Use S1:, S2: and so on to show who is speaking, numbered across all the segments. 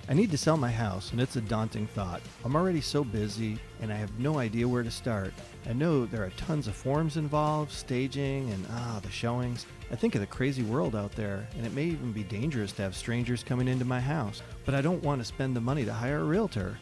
S1: I need to sell my house, and it's a daunting thought. I'm already so busy, and I have no idea where to start. I know there are tons of forms involved, staging, and the showings. I think of the crazy world out there, and it may even be dangerous to have strangers coming into my house. But I don't want to spend the money to hire a realtor.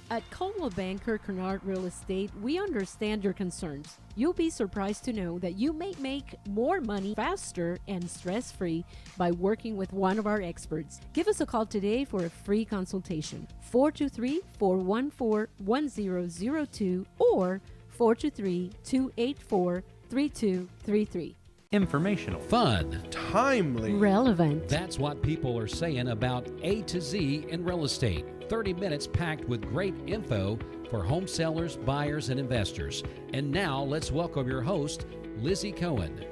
S2: At Coldwell Banker Kinard Real Estate, we understand your concerns. You'll be surprised to know that you may make more money faster and stress-free by working with one of our experts. Give us a call today for a free consultation. 423-414-1002 or 423-284-3233.
S3: Informational, fun,
S4: timely,
S2: Relevant.
S3: That's what people are saying about A to Z in real estate. 30 minutes packed with great info for home sellers, buyers, and investors. And now let's welcome your host, Lizzy Cohen.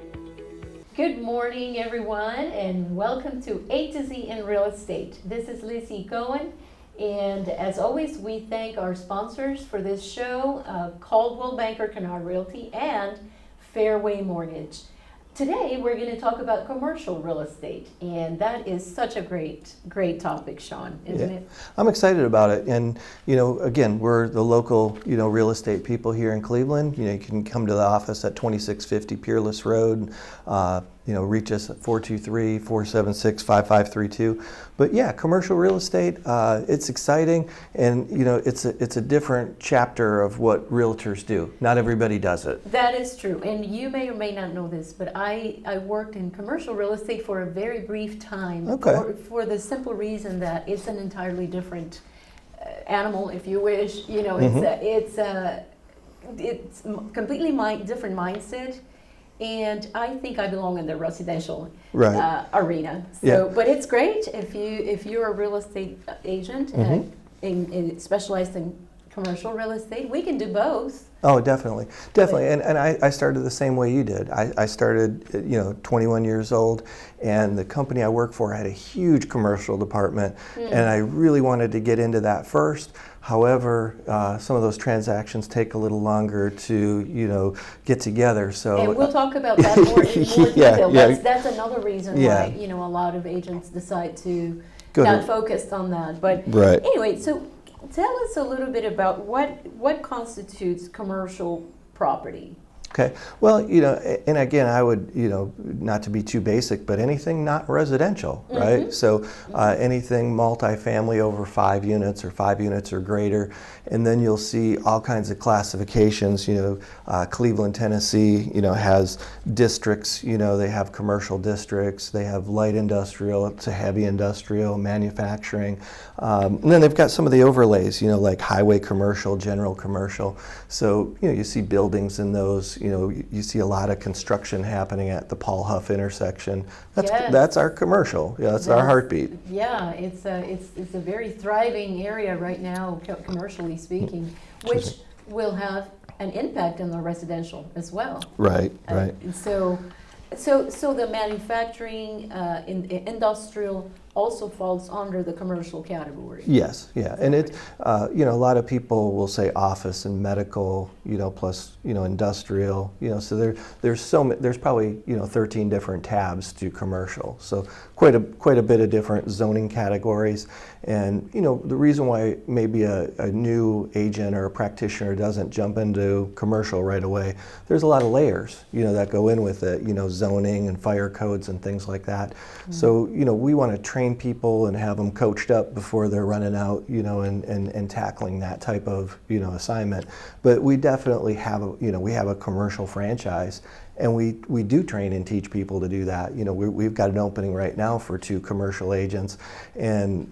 S5: Good morning, everyone, and welcome to A to Z in Real Estate. This is Lizzy Cohen, and as always, we thank our sponsors for this show, Coldwell Banker Kinard Realty and Fairway Mortgage. Today, we're going to talk about commercial real estate, and that is such a great topic, Shawn, isn't it?
S6: I'm excited about it, and again, we're the local, real estate people here in Cleveland. You can come to the office at 2650 Peerless Road. Reach us at 423-476-5532. But yeah, commercial real estate, it's exciting, and it's a different chapter of what realtors do. Not everybody does it.
S5: That is true, and you may or may not know this, but I worked in commercial real estate for a very brief time.
S6: Okay.
S5: For the simple reason that it's an entirely different animal, if you wish. It's completely different mindset. And I think I belong in the residential arena. So, but it's great if you're a real estate agent and specialized in commercial real estate. We can do both.
S6: Oh, definitely. And I started the same way you did. I started, 21 years old, and the company I worked for had a huge commercial department, and I really wanted to get into that first. However, some of those transactions take a little longer to, get together. So,
S5: and we'll talk about that more in more detail. That's another reason why, a lot of agents decide to not focus on that. But anyway, so tell us a little bit about what constitutes commercial property.
S6: Okay. Well, and again, I would, not to be too basic, but anything not residential, right? So anything multifamily over 5 units or 5 units or greater. And then you'll see all kinds of classifications. Cleveland, Tennessee, has districts. They have commercial districts. They have light industrial to heavy industrial, manufacturing. And then they've got some of the overlays, like highway commercial, general commercial. So, you see buildings in those. You see a lot of construction happening at the Paul Huff intersection. That's our commercial. That's our heartbeat.
S5: Yeah, it's a very thriving area right now, commercially speaking, which will have an impact on the residential as well.
S6: Right.
S5: And so the manufacturing, industrial also falls under the commercial category.
S6: Yes, yeah, and it, a lot of people will say office and medical, plus, industrial, so there's probably, 13 different tabs to commercial. So quite a bit of different zoning categories. And, the reason why maybe a new agent or a practitioner doesn't jump into commercial right away, there's a lot of layers, that go in with it, zoning and fire codes and things like that. So, we want to train people and have them coached up before they're running out, and tackling that type of, assignment. But we definitely have we have a commercial franchise, and we do train and teach people to do that. We've got an opening right now for 2 commercial agents, and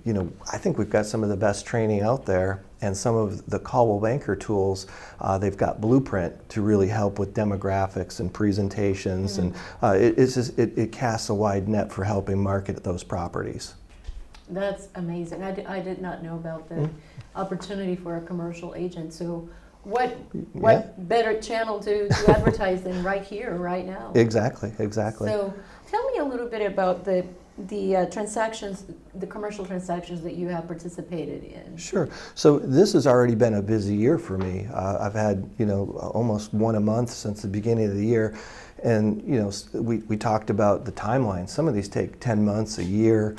S6: I think we've got some of the best training out there. And some of the Coldwell Banker tools, they've got Blueprint to really help with demographics and presentations, and it casts a wide net for helping market those properties.
S5: That's amazing. I did not know about the opportunity for a commercial agent. So what better channel to advertise than right here, right now?
S6: Exactly.
S5: So tell me a little bit about the transactions the commercial transactions that you have participated in?
S6: Sure. So this has already been a busy year for me. I've had, almost one a month since the beginning of the year. And, we talked about the timeline. Some of these take 10 months, a year.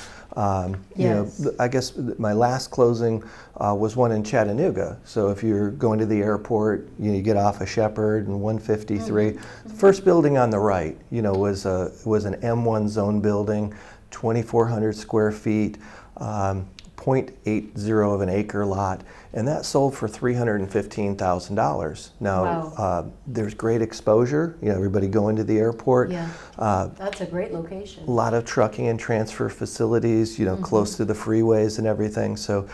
S5: Yes.
S6: I guess my last closing was one in Chattanooga. So if you're going to the airport, you get off of Shepherd and 153. The first building on the right, was an M1 zone building, 2,400 square feet, 0.80 of an acre lot, and that sold for $315,000. Now,
S5: Wow.
S6: There's great exposure. Everybody going to the airport.
S5: Yeah, that's a great location.
S6: A lot of trucking and transfer facilities, close to the freeways and everything. So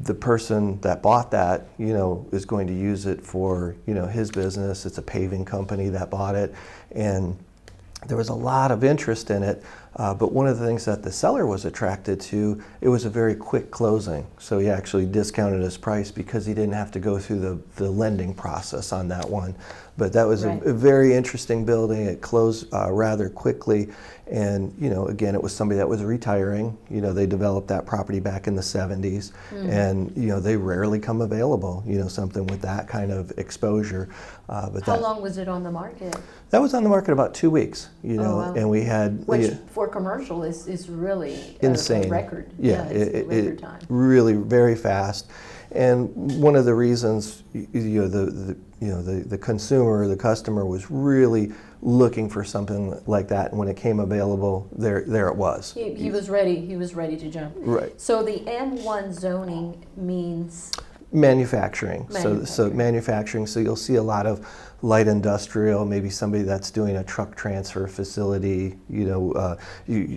S6: the person that bought that, is going to use it for, his business. It's a paving company that bought it. And there was a lot of interest in it, but one of the things that the seller was attracted to, it was a very quick closing. So he actually discounted his price because he didn't have to go through the lending process on that one. But that was
S5: Right.
S6: a very interesting building. It closed rather quickly. And, again, it was somebody that was retiring. They developed that property back in the 70s. And, they rarely come available, something with that kind of exposure. But
S5: How long was it on the market?
S6: that was on the market about 2 weeks,
S5: wow.
S6: and we had
S5: Which for commercial is really
S6: insane
S5: a record.
S6: Yeah,
S5: it's a record
S6: it
S5: time.
S6: really very fast. And one of the reasons, the consumer, the customer was really looking for something like that, and when it came available, there it was.
S5: He was ready. He was ready to jump.
S6: Right.
S5: So the M1 zoning means
S6: Manufacturing. So
S5: Manufacturing.
S6: manufacturing. So you'll see a lot of light industrial, maybe somebody that's doing a truck transfer facility. The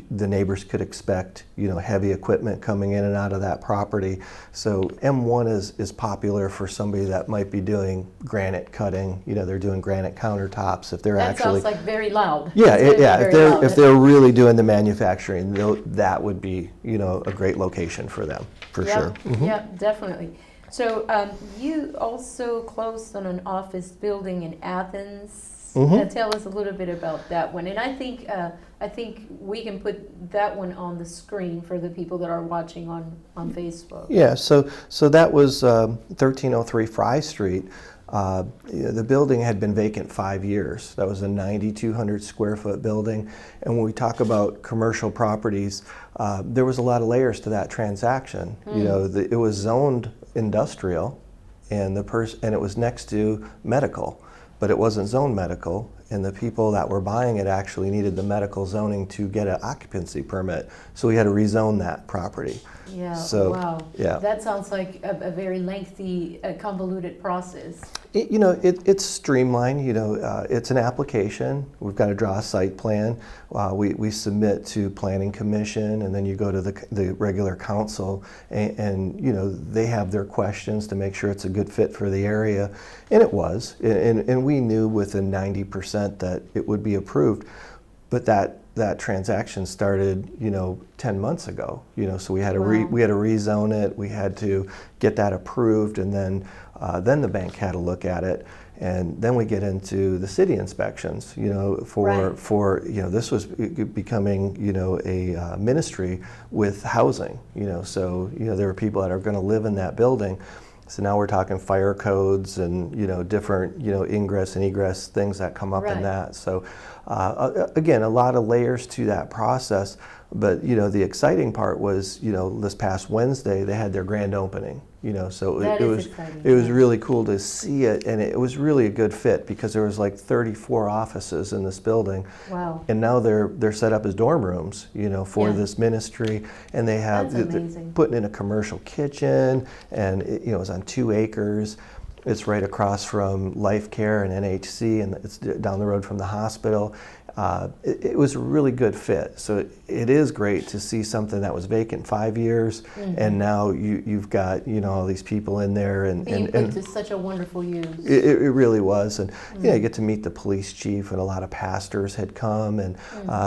S6: neighbors could expect heavy equipment coming in and out of that property. So M1 is popular for somebody that might be doing granite cutting. They're doing granite countertops if they're
S5: that
S6: actually.
S5: sounds like very loud.
S6: Yeah,
S5: It's gonna be very loud.
S6: if they're really doing the manufacturing, that would be a great location for them for
S5: Yep,
S6: sure. Mhm.
S5: Yep, definitely. So you also closed on an office building in Athens. Tell us a little bit about that one. And I think we can put that one on the screen for the people that are watching on Facebook.
S6: Yeah, so that was 1303 Fry Street. The building had been vacant 5 years. That was a 9,200 square foot building. And when we talk about commercial properties, there was a lot of layers to that transaction. It was zoned industrial, and it was next to medical, but it wasn't zoned medical. And the people that were buying it actually needed the medical zoning to get an occupancy permit. So we had to rezone that property.
S5: Yeah,
S6: So,
S5: wow.
S6: yeah.
S5: That sounds like a very lengthy, convoluted process.
S6: It's streamlined. It's an application. We've got to draw a site plan. We submit to Planning Commission, and then you go to the regular council, and they have their questions to make sure it's a good fit for the area, and it was. And we knew within 90% that it would be approved, but that transaction started 10 months ago. So we had to
S5: Wow.
S6: we had to rezone it. We had to get that approved, and then the bank had to look at it, and then we get into the city inspections.
S5: Right.
S6: For this was becoming a ministry with housing. So there were people that are going to live in that building. So now we're talking fire codes and different ingress and egress things that come up
S5: Right.
S6: in that. So again, a lot of layers to that process. But the exciting part was this past Wednesday they had their grand opening. So
S5: That
S6: it
S5: is
S6: was
S5: exciting,
S6: it was
S5: yeah.
S6: really cool to see it, and it was really a good fit because there was like 34 offices in this building.
S5: Wow.
S6: And now they're set up as dorm rooms, for
S5: Yeah.
S6: this ministry, and they have
S5: That's
S6: they're
S5: amazing.
S6: putting in a commercial kitchen, and it's on 2 acres. It's right across from Life Care and NHC, and it's down the road from the hospital. It was a really good fit. So it is great to see something that was vacant 5 years, and now you've got all these people in there, and
S5: Being put to such a wonderful use.
S6: it really was. And you get to meet the police chief, and a lot of pastors had come, and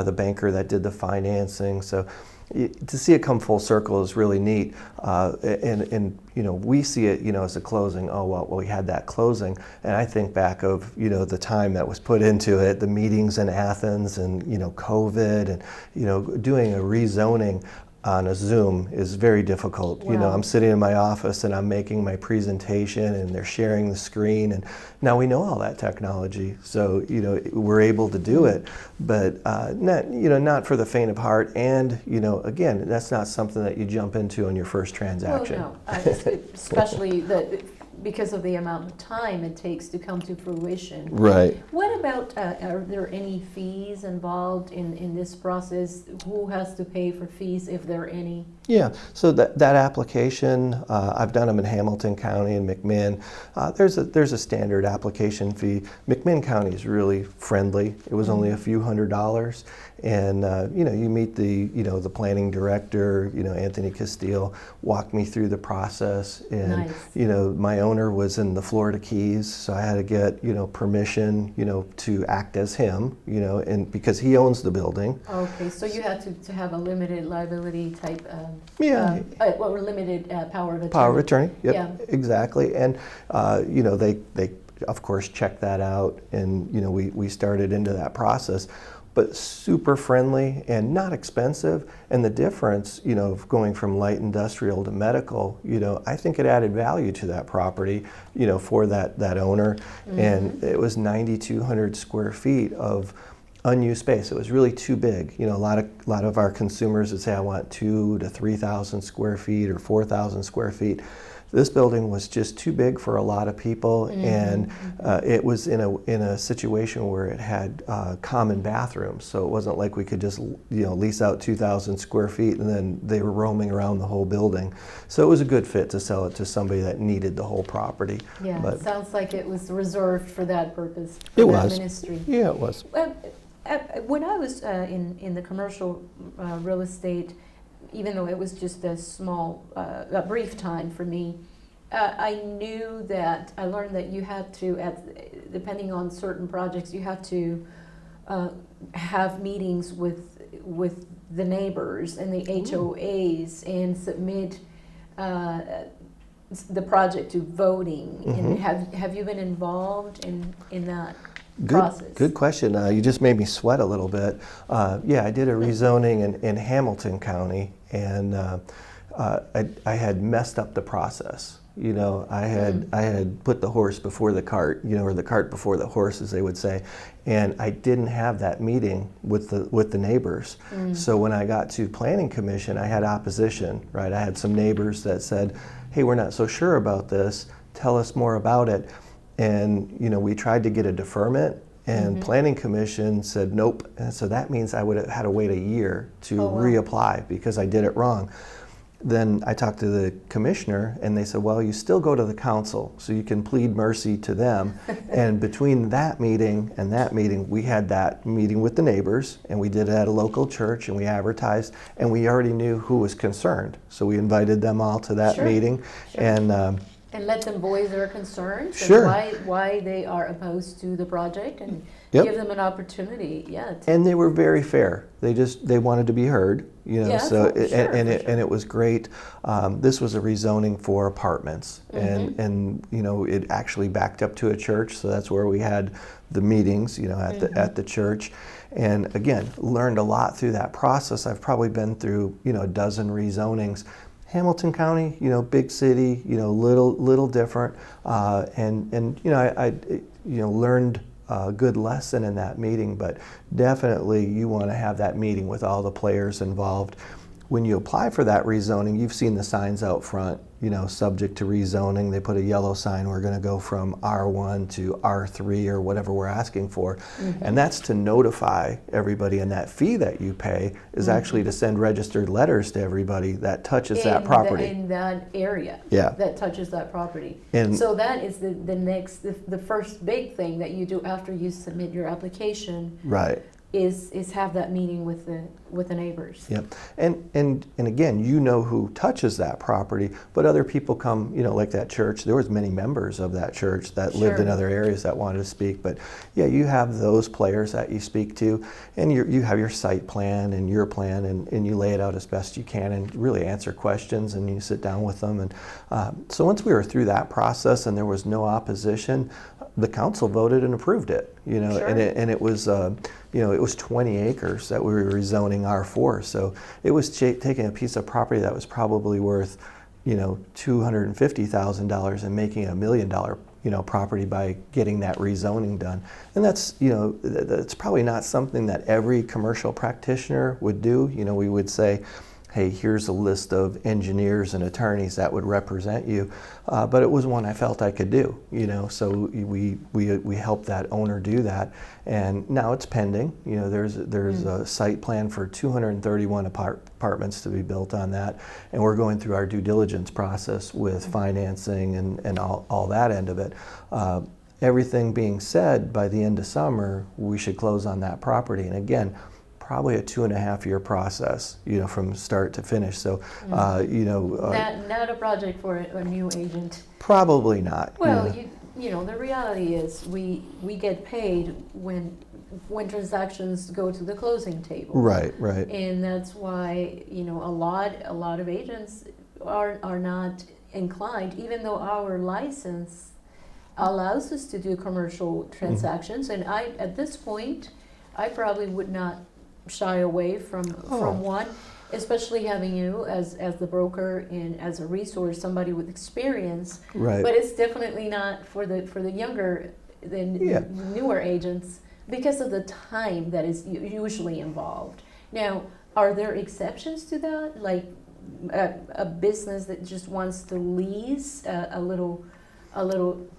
S6: the banker that did the financing. So to see it come full circle is really neat. And we see it as a closing. Oh, well, we had that closing, and I think back of the time that was put into it, the meetings in Athens, and COVID, and doing a rezoning. on a Zoom is very difficult. You know,
S5: Wow.
S6: I'm sitting in my office and I'm making my presentation and they're sharing the screen, and now we know all that technology, so you know we're able to do it, but not for the faint of heart. And you know, again, that's not something that you jump into on your first transaction.
S5: Well, no, especially because of the amount of time it takes to come to fruition.
S6: Right.
S5: What about, are there any fees involved in this process? Who has to pay for fees, if there are any?
S6: Yeah, so that application, I've done them in Hamilton County and McMinn. There's a standard application fee. McMinn County is really friendly. It was only a few $100s, and you know, you meet the planning director, Anthony Castile, walked me through the process, and
S5: Nice.
S6: My owner was in the Florida Keys, so I had to get permission to act as him, and because he owns the building.
S5: Okay, so you had to have a limited liability type,
S6: Yeah.
S5: limited power of attorney.
S6: Power of attorney, yep,
S5: Yeah.
S6: exactly. And, they of course checked that out, and, we started into that process. But super friendly and not expensive. And the difference, of going from light industrial to medical, I think it added value to that property, for that owner. And it was 9,200 square feet of unused space. It was really too big. A lot of our consumers would say, I want 2,000 to 3,000 square feet or 4,000 square feet. This building was just too big for a lot of people, and it was in a situation where it had common bathrooms, so it wasn't like we could just lease out 2,000 square feet and then they were roaming around the whole building. So it was a good fit to sell it to somebody that needed the whole property.
S5: Yeah,
S6: But
S5: it sounds like it was reserved for that purpose,
S6: It
S5: for that
S6: was.
S5: ministry.
S6: Yeah, it was.
S5: When I was in the commercial real estate, even though it was just a brief time for me, I learned that you had to, depending on certain projects, you had to have meetings with the neighbors and the HOAs and submit the project to voting. And have you been involved in that process?
S6: Good question. You just made me sweat a little bit. Yeah, I did a rezoning in Hamilton County, and I had messed up the process. I had put the horse before the cart, or the cart before the horse, as they would say, and I didn't have that meeting with the neighbors. So when I got to Planning Commission, I had opposition, right? I had some neighbors that said, hey, we're not so sure about this. Tell us more about it. And we tried to get a deferment, and Planning Commission said nope. And so that means I would have had to wait a year to reapply because I did it wrong. Then I talked to the commissioner, and they said, well, you still go to the council, so you can plead mercy to them. And between that meeting and that meeting, we had that meeting with the neighbors, and we did it at a local church, and we advertised, and we already knew who was concerned. So we invited them all to that meeting.
S5: And let them voice their concerns
S6: Sure.
S5: and why they are opposed to the project, and
S6: Yep.
S5: give them an opportunity. Yeah.
S6: And they were very fair. They wanted to be heard,
S5: Yeah,
S6: so
S5: for sure,
S6: and it was great. This was a rezoning for apartments, and it actually backed up to a church, so that's where we had the meetings, at the church. And again, learned a lot through that process. I've probably been through a dozen rezonings. Hamilton County, big city, little different, and I learned a good lesson in that meeting. But definitely, you want to have that meeting with all the players involved. When you apply for that rezoning, you've seen the signs out front, subject to rezoning. They put a yellow sign, we're going to go from R1 to R3 or whatever we're asking for. And that's to notify everybody, and that fee that you pay is actually to send registered letters to everybody that touches that property.
S5: In that area.
S6: Yeah.
S5: That touches that property.
S6: And
S5: So that is the first big thing that you do after you submit your application,
S6: right.
S5: is have that meeting with the neighbors.
S6: Yep. And again, who touches that property, but other people come, like that church. There was many members of that church that lived in
S5: Sure.
S6: other areas that wanted to speak. But yeah, you have those players that you speak to, and you have your site plan and your plan, and you lay it out as best you can and really answer questions, and you sit down with them. And so once we were through that process and there was no opposition, the council voted and approved it,
S5: Sure.
S6: and it was, it was 20 acres that we were rezoning R4. So it was taking a piece of property that was probably worth, $250,000 and making it $1 million, property by getting that rezoning done. And that's, that's probably not something that every commercial practitioner would do. We would say, hey, here's a list of engineers and attorneys that would represent you. But it was one I felt I could do, so we helped that owner do that. And now it's pending. There's a site plan for 231 apartments to be built on that. And we're going through our due diligence process with financing and all that end of it. Everything being said, by the end of summer, we should close on that property. And again, probably a 2.5-year process, from start to finish. So,
S5: Not a project for a new agent.
S6: Probably not.
S5: Well, the reality is we get paid when transactions go to the closing table.
S6: Right.
S5: And that's why, a lot of agents are not inclined, even though our license allows us to do commercial transactions. And at this point, I probably would not shy away from one, especially having you as the broker and as a resource, somebody with experience.
S6: Right.
S5: But it's definitely not for the younger newer agents because of the time that is usually involved. Now, are there exceptions to that? Like a business that just wants to lease a little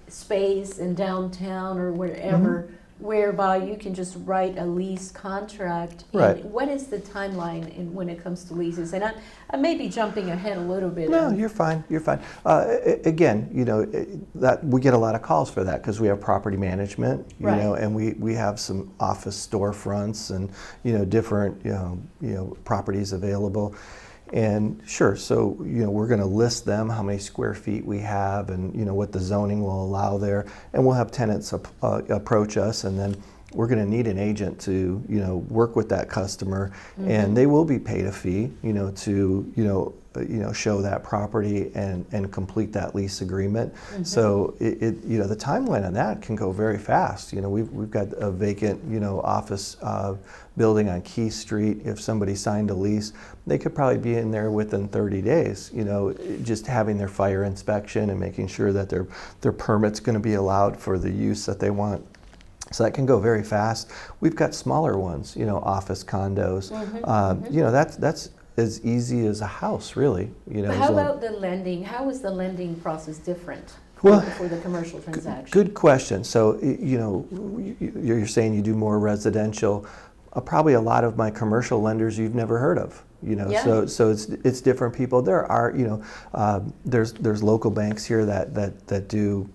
S5: space in downtown or wherever, whereby you can just write a lease contract.
S6: Right.
S5: And what is the timeline when it comes to leases? And I may be jumping ahead a little bit.
S6: No, you're fine. Again, that we get a lot of calls for that because we have property management,
S5: Right.
S6: And we have some office storefronts and different properties available. And sure, so we're going to list them, how many square feet we have, and what the zoning will allow there, and we'll have tenants approach us, and then we're going to need an agent to work with that customer, and they will be paid a fee, to show that property and complete that lease agreement. So the timeline on that can go very fast. We've got a vacant office building on Key Street. If somebody signed a lease, they could probably be in there within 30 days. Just having their fire inspection and making sure that their permit's going to be allowed for the use that they want. So that can go very fast. We've got smaller ones, office condos. That's as easy as a house, really.
S5: But how about the lending? How is the lending process different
S6: Well,
S5: for the commercial transaction?
S6: Good question. So, you're saying you do more residential. Probably a lot of my commercial lenders you've never heard of.
S5: Yeah.
S6: So it's different people. There are, there's local banks here that do,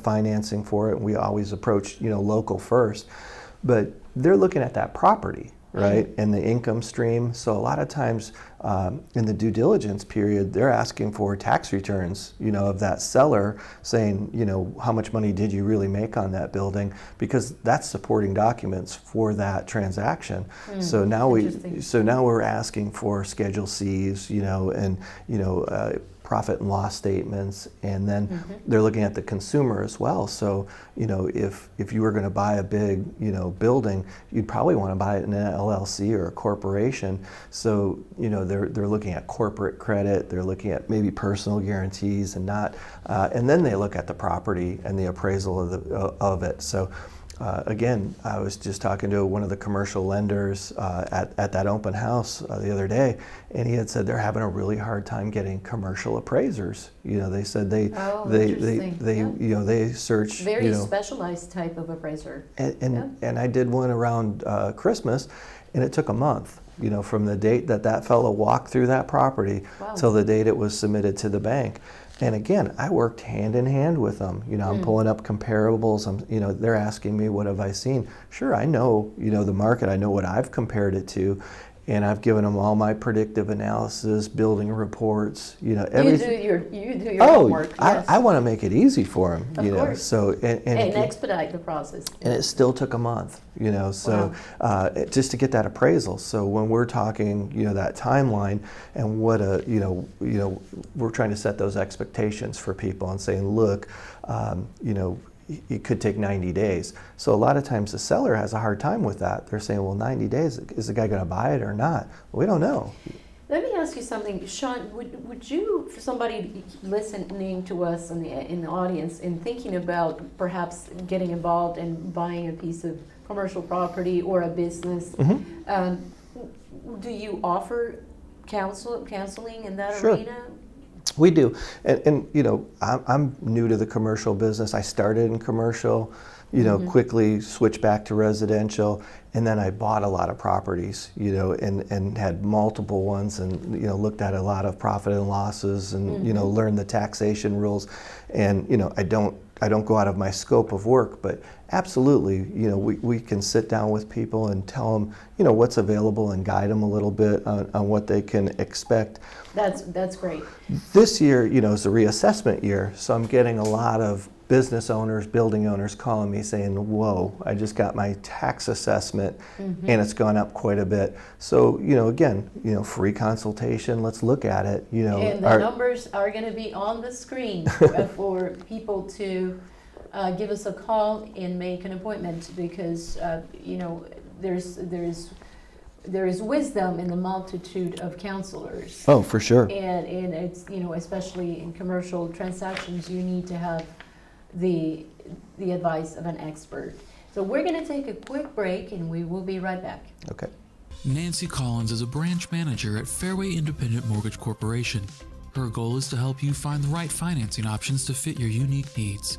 S6: financing for it. And we always approach, local first, but they're looking at that property, right? And the income stream. So a lot of times in the due diligence period, they're asking for tax returns, of that seller, saying, how much money did you really make on that building? Because that's supporting documents for that transaction. So now we're asking for Schedule Cs, and profit and loss statements, and then they're looking at the consumer as well. So, if you were going to buy a big, building, you'd probably want to buy it in an LLC or a corporation. So, they're looking at corporate credit, they're looking at maybe personal guarantees and not, and then they look at the property and the appraisal of it. So. Again, I was just talking to one of the commercial lenders at that open house the other day, and he had said they're having a really hard time getting commercial appraisers. They said they search
S5: very specialized type of appraiser.
S6: And I did one around Christmas, and it took a month. From the date that fellow walked through that property till the date it was submitted to the bank. And again, I worked hand in hand with them. I'm pulling up comparables. They're asking me, what have I seen? Sure, I know, the market. I know what I've compared it to. And I've given them all my predictive analysis, building reports, everything.
S5: You do your homework. Yes.
S6: I want to make it easy for them,
S5: Of course.
S6: So
S5: and expedite the process.
S6: And it still took a month, just to get that appraisal. So when we're talking, that timeline and what we're trying to set those expectations for people and saying, look, it could take 90 days. So a lot of times the seller has a hard time with that. They're saying, well, 90 days, is the guy going to buy it or not? Well, we don't know.
S5: Let me ask you something, Shawn. Would you, for somebody listening to us in the audience and thinking about perhaps getting involved in buying a piece of commercial property or a business, do you offer counseling in that
S6: Sure.
S5: arena?
S6: We do, and you know, I'm new to the commercial business. I started in commercial, you know, quickly switched back to residential, and then I bought a lot of properties, you know, and had multiple ones, and you know, looked at a lot of profit and losses, and you know, learned the taxation rules, and you know, I don't go out of my scope of work, but absolutely, you know, we can sit down with people and tell them, you know, what's available and guide them a little bit on what they can expect.
S5: That's great.
S6: This year, you know, is a reassessment year, so I'm getting a lot of business owners, building owners calling me saying, whoa, I just got my tax assessment and it's gone up quite a bit. So, you know, again, you know, free consultation, let's look at it, you know.
S5: And the numbers are going to be on the screen for people to give us a call and make an appointment, because, you know, there is wisdom in the multitude of counselors.
S6: Oh, for sure.
S5: And it's, you know, especially in commercial transactions, you need to have the advice of an expert. So we're going to take a quick break and we will be right back.
S6: Okay.
S4: Nancy Collins is a branch manager at Fairway Independent Mortgage Corporation. Her goal is to help you find the right financing options to fit your unique needs.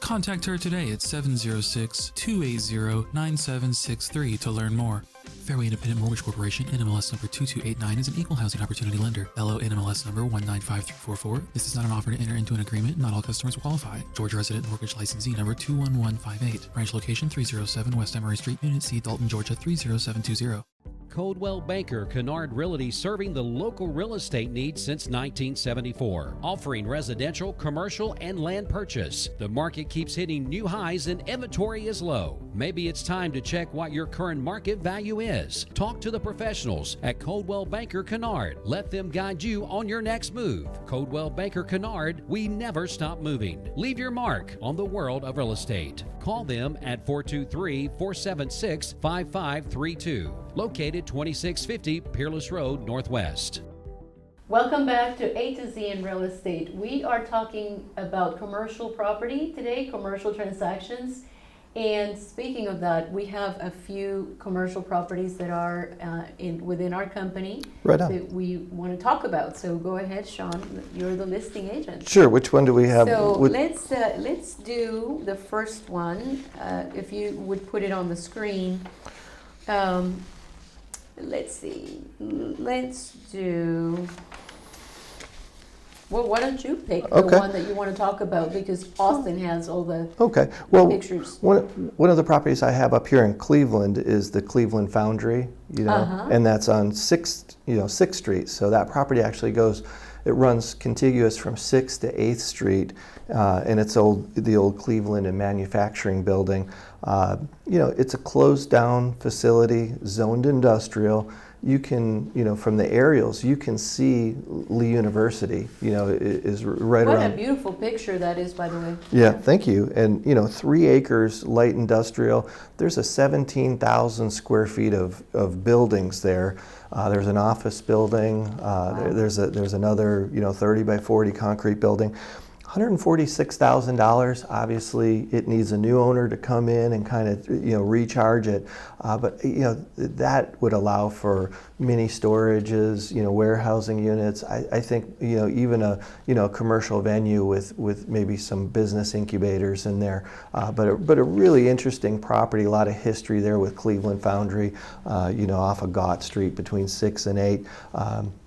S4: Contact her today at 706-280-9763 to learn more. Fairway Independent Mortgage Corporation, NMLS number 2289, is an equal housing opportunity lender. LO NMLS number 195344. This is not an offer to enter into an agreement. Not all customers will qualify. Georgia Resident Mortgage Licensee number 21158. Branch location 307 West Emory Street, Unit C, Dalton, Georgia 30720.
S3: Coldwell Banker Kinard Realty, serving the local real estate needs since 1974, offering residential, commercial, and land purchase. The market keeps hitting new highs and inventory is low. Maybe it's time to check what your current market value is. Talk to the professionals at Coldwell Banker Kinard. Let them guide you on your next move. Coldwell Banker Kinard, we never stop moving. Leave your mark on the world of real estate. Call them at 423-476-5532. Located 2650 Peerless Road, Northwest.
S5: Welcome back to A to Z in Real Estate. We are talking about commercial property today, commercial transactions. And speaking of that, we have a few commercial properties that are within our company that we want to talk about. So go ahead, Shawn. You're the listing agent.
S6: Sure. Which one do we have?
S5: So let's do the first one. If you would put it on the screen. Let's see. Let's do. Well, why don't you pick the one that you want to talk about, because Austin has all the pictures.
S6: One of the properties I have up here in Cleveland is the Cleveland Foundry, you know, and that's on 6th Street. So that property actually runs contiguous from 6th to 8th Street, and it's the old Cleveland and Manufacturing Building. You know, it's a closed down facility, zoned industrial. You can, you know, from the aerials, you can see Lee University, you know, is right around.
S5: What a beautiful picture that is, by the way.
S6: Yeah, thank you. And, you know, 3 acres, light industrial. There's a 17,000 square feet of buildings there. There's an office building. There's another, you know, 30 by 40 concrete building. $146,000. Obviously, it needs a new owner to come in and kind of, you know, recharge it. But you know, that would allow for mini storages, you know, warehousing units. I think, you know, even a commercial venue with maybe some business incubators in there. But a really interesting property. A lot of history there with Cleveland Foundry. You know, off of Gott Street between 6 and 8.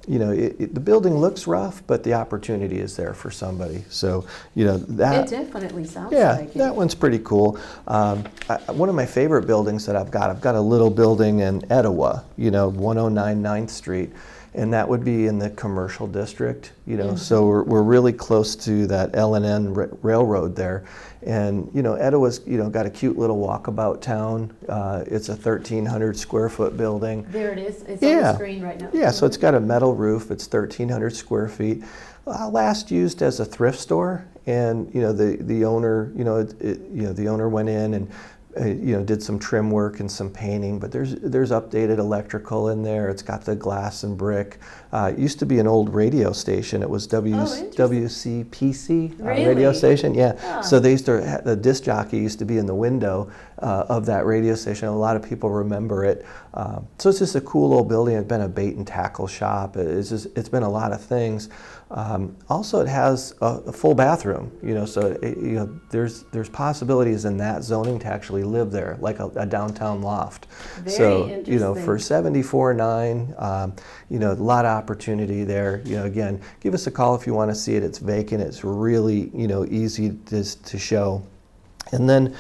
S6: You know, the building looks rough, but the opportunity is there for somebody. So, you know, that.
S5: It definitely sounds like it.
S6: Yeah, that one's pretty cool. One of my favorite buildings that I've got a little building in Etowah, you know, 109 9th Street. And that would be in the commercial district, you know, so we're really close to that L&N railroad there. And, you know, Etowah's, you know, got a cute little walkabout town. It's a 1,300 square foot building.
S5: There it is. It's on the screen right now.
S6: Yeah, so it's got a metal roof. It's 1,300 square feet. Last used as a thrift store, and the owner, the owner went in and did some trim work and some painting, but there's updated electrical in there. It's got the glass and brick. It used to be an old radio station. It was WCPC radio station. Yeah.
S5: Oh.
S6: So they used to, the disc jockey used to be in the window of that radio station. A lot of people remember it. So it's just a cool old building. It's been a bait and tackle shop. It's been a lot of things. Also, it has a full bathroom. So there's possibilities in that zoning to actually live there, like a downtown loft.
S5: Very interesting.
S6: For $74,900, a lot of opportunity there. Again, give us a call if you want to see it. It's vacant. It's really easy to show. And then,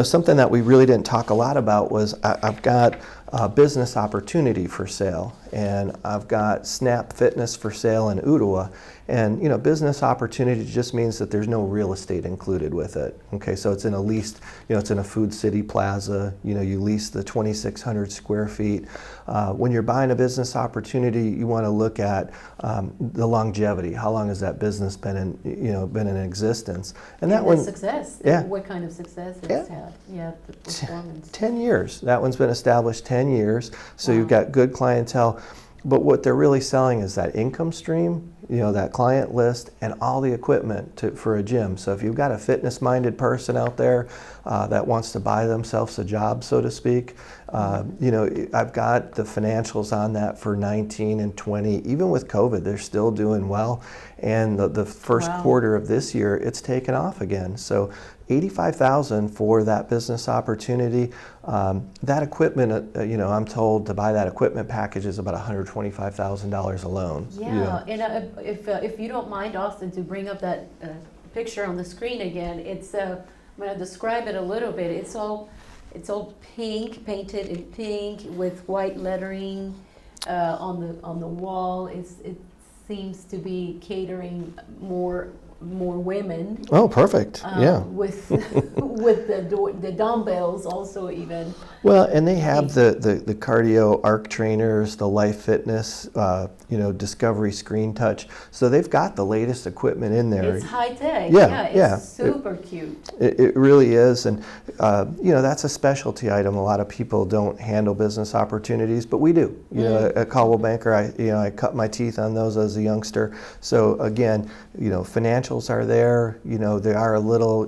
S6: something that we really didn't talk a lot about was I've got a business opportunity for sale, and I've got Snap Fitness for sale in Ottawa. And business opportunity just means that there's no real estate included with it. Okay, so it's in a leased, it's in a Food City Plaza. You lease the 2,600 square feet. When you're buying a business opportunity, you want to look at the longevity. How long has that business been in existence?
S5: And
S6: that one,
S5: success.
S6: Yeah.
S5: What kind of success it's had? Yeah, the performance.
S6: 10 years. That one's been established 10 years. So
S5: Wow.
S6: You've got good clientele. But what they're really selling is that income stream, that client list, and all the equipment for a gym. So if you've got a fitness-minded person out there that wants to buy themselves a job, so to speak, I've got the financials on that for 19 and 20. Even with COVID, they're still doing well. And the first
S5: Wow.
S6: quarter of this year, it's taken off again. So $85,000 for that business opportunity. That equipment, I'm told to buy that equipment package is about $125,000 alone.
S5: Yeah, and if you don't mind, Austin, to bring up that picture on the screen again, it's I'm going to describe it a little bit. It's all pink, painted in pink with white lettering on the wall. It seems to be catering more women.
S6: Oh, perfect. Yeah.
S5: With the dumbbells also even.
S6: Well, and they have the cardio arc trainers, the life fitness, Discovery Screen Touch. So they've got the latest equipment in there.
S5: It's high tech.
S6: Yeah,
S5: It's super cute.
S6: It really is, and that's a specialty item. A lot of people don't handle business opportunities, but we do. At Coldwell Banker, I cut my teeth on those as a youngster. So again, financials are there. They are a little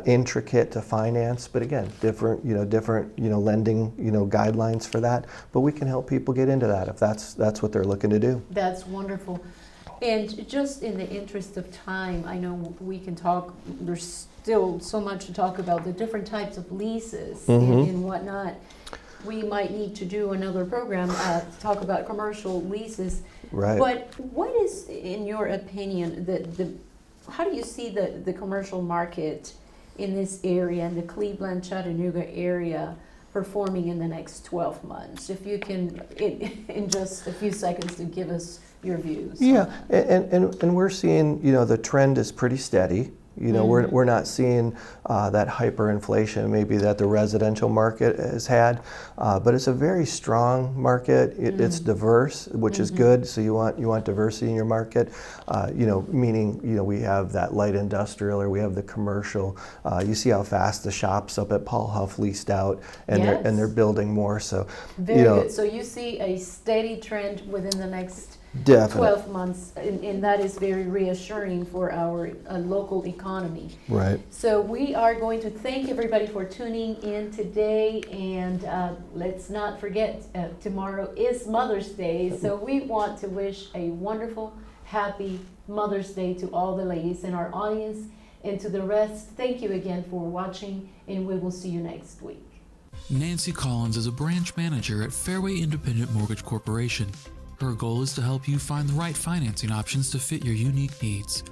S6: intricate to finance, but again, different lending guidelines for that. But we can help people get into that if that's what they're looking to do.
S5: That's wonderful. And just in the interest of time, I know we can talk, there's still so much to talk about the different types of leases and whatnot. We might need to do another program to talk about commercial leases.
S6: Right.
S5: But what is, in your opinion, how do you see the commercial market in this area, in the Cleveland, Chattanooga area, performing in the next 12 months? If you can, in just a few seconds, to give us your views.
S6: Yeah, and we're seeing, the trend is pretty steady. We're not seeing that hyperinflation maybe that the residential market has had, but it's a very strong market. It's diverse, which is good. So you want diversity in your market. Meaning we have that light industrial, or we have the commercial. You see how fast the shops up at Paul Huff leased out, and they're building more. So
S5: very good. So you see a steady trend within the next
S6: Definitely.
S5: 12 months, and that is very reassuring for our local economy.
S6: Right.
S5: So we are going to thank everybody for tuning in today, and let's not forget, tomorrow is Mother's Day, so we want to wish a wonderful, happy Mother's Day to all the ladies in our audience, and to the rest, thank you again for watching, and we will see you next week.
S4: Nancy Collins is a branch manager at Fairway Independent Mortgage Corporation. Her goal is to help you find the right financing options to fit your unique needs.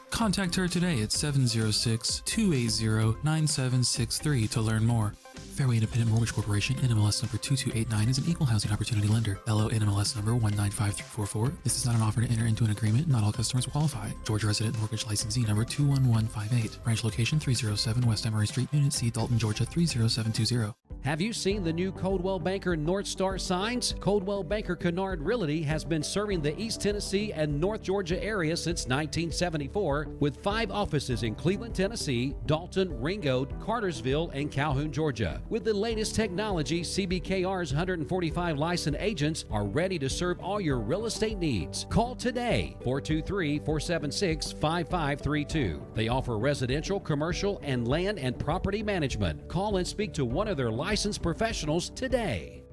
S4: Contact her today at 706-280-9763 to learn more. Fairway Independent Mortgage Corporation, NMLS number 2289, is an equal housing opportunity lender. LO NMLS number 195344. This is not an offer to enter into an agreement. Not all customers will qualify. Georgia Resident Mortgage Licensee number 21158. Branch location 307 West Emory Street, Unit C, Dalton, Georgia 30720.
S3: Have you seen the new Coldwell Banker North Star signs? Coldwell Banker Kinard Realty has been serving the East Tennessee and North Georgia area since 1974 with 5 offices in Cleveland, Tennessee, Dalton, Ringgold, Cartersville, and Calhoun, Georgia. With the latest technology, CBKR's 145 licensed agents are ready to serve all your real estate needs. Call today, 423-476-5532. They offer residential, commercial, and land and property management. Call and speak to one of their licensed professionals today.